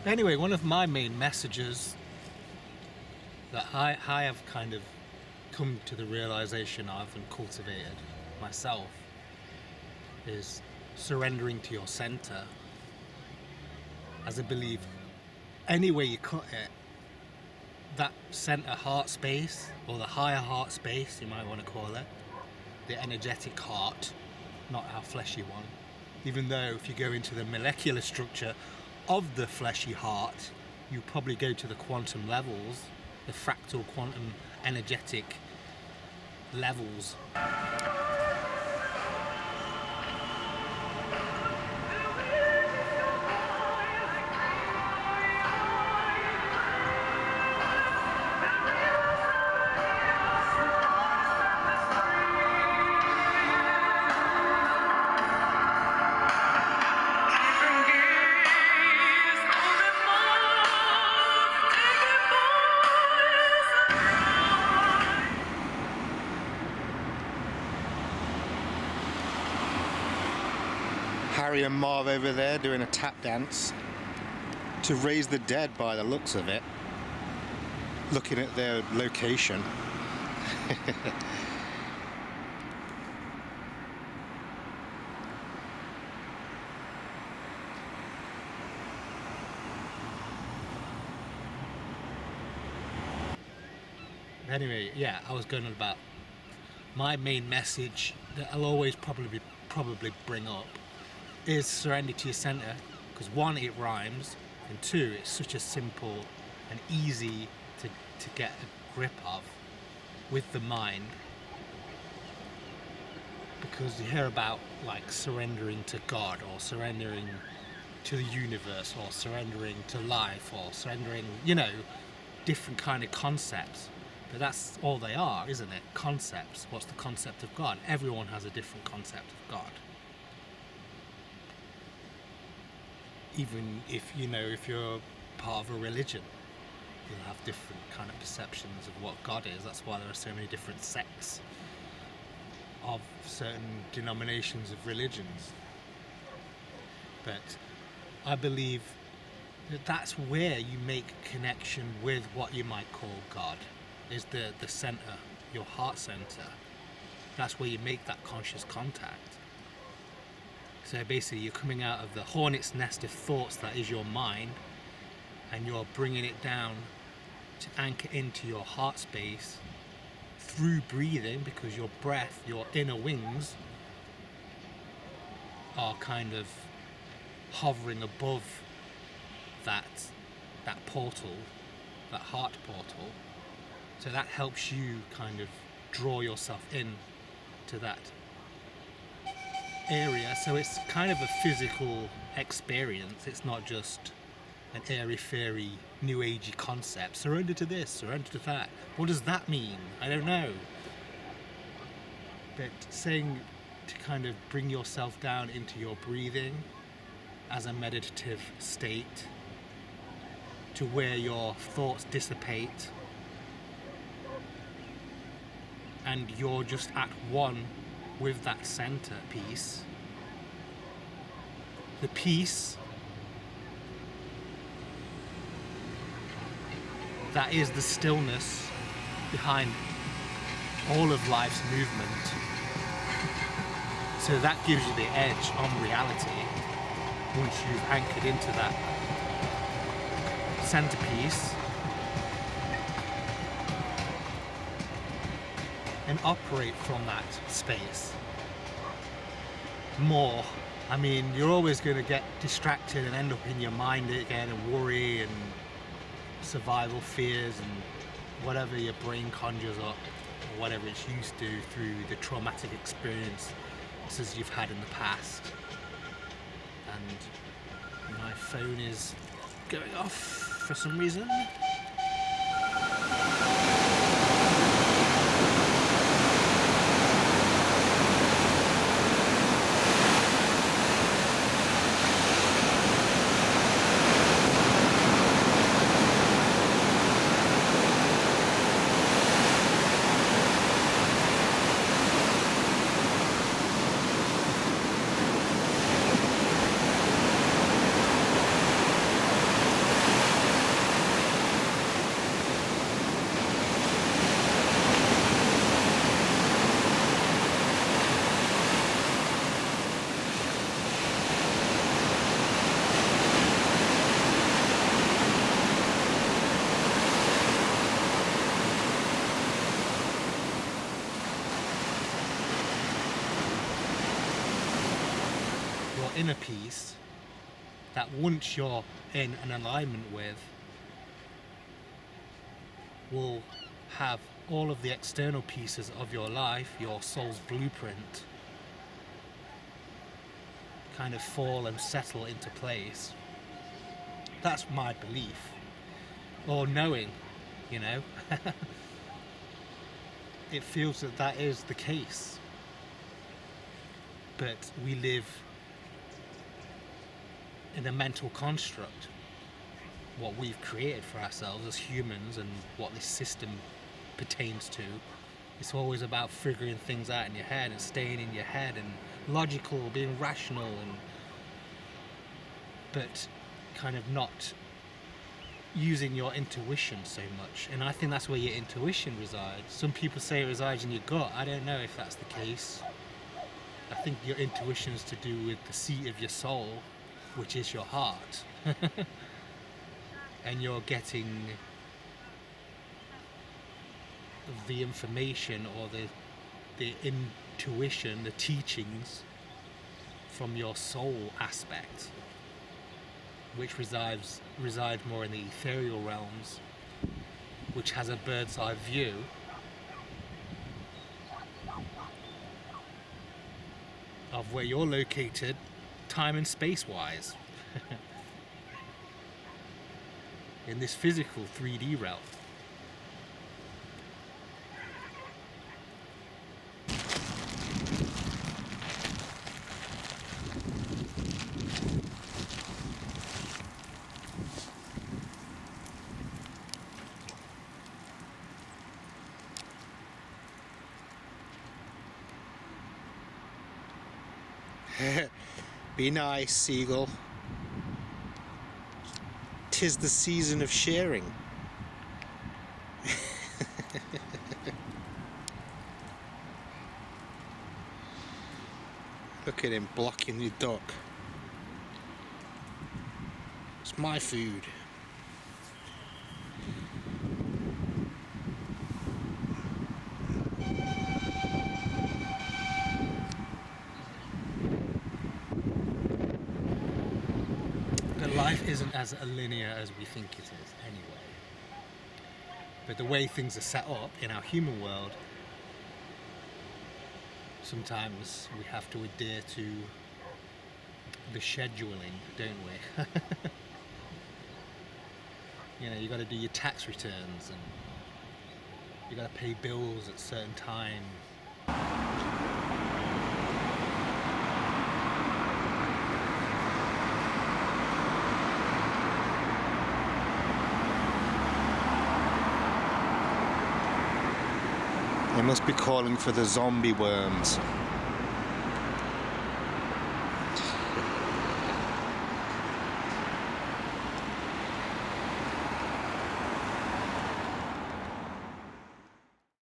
Anyway, one of my main messages that I have kind of come to the realization of and cultivated myself is surrendering to your center. As I believe, any way you cut it, that center heart space, or the higher heart space, you might want to call it, the energetic heart, not our fleshy one. Even though if you go into the molecular structure of the fleshy heart, you probably go to the quantum levels, the fractal quantum energetic levels. Harry and Marv over there doing a tap dance to raise the dead by the looks of it, looking at their location. Anyway, yeah, I was going on about my main message that I'll always probably bring up is surrender to your center, because one, it rhymes, and two, it's such a simple and easy to get a grip of with the mind, because you hear about like surrendering to God, or surrendering to the universe, or surrendering to life, or surrendering, different kind of concepts. But that's all they are, isn't it? Concepts. What's the concept of God? Everyone has a different concept of God. Even if you're part of a religion, you'll have different kind of perceptions of what God is. That's why there are so many different sects of certain denominations of religions. But I believe that that's where you make connection with what you might call God, is the center, your heart center. That's where you make that conscious contact. So basically you're coming out of the hornet's nest of thoughts that is your mind, and you're bringing it down to anchor into your heart space through breathing, because your breath, your inner wings, are kind of hovering above that portal, that heart portal. So that helps you kind of draw yourself in to that area. So it's kind of a physical experience. It's not just an airy-fairy, new agey concept. Surrender to this, surrender to that. What does that mean? I don't know. But saying to kind of bring yourself down into your breathing as a meditative state, to where your thoughts dissipate and you're just at one with that center piece. The peace that is the stillness behind all of life's movement. So that gives you the edge on reality once you've anchored into that centerpiece and operate from that space more. I mean, you're always going to get distracted and end up in your mind again and worry and survival fears and whatever your brain conjures up, or whatever it's used to through the traumatic experiences you've had in the past. And my phone is going off for some reason. inner peace that once you're in an alignment with, will have all of the external pieces of your life, your soul's blueprint, kind of fall and settle into place. That's my belief, or knowing, you know. It feels that that is the case, but we live in a mental construct, what we've created for ourselves as humans and what this system pertains to. It's always about figuring things out in your head and staying in your head and logical, being rational, but kind of not using your intuition so much. And I think that's where your intuition resides. Some people say it resides in your gut. I don't know if that's the case. I think your intuition is to do with the seat of your soul, which is your heart. And you're getting the information or the intuition, the teachings from your soul aspect, which resides more in the ethereal realms, which has a bird's eye view of where you're located time and space wise in this physical 3D realm. Be nice, seagull. 'Tis the season of sharing. Look at him blocking the duck. It's my food. Life isn't as linear as we think it is anyway. But the way things are set up in our human world, sometimes we have to adhere to the scheduling, don't we? You know, you got to do your tax returns and you got to pay bills at certain times. They must be calling for the zombie worms.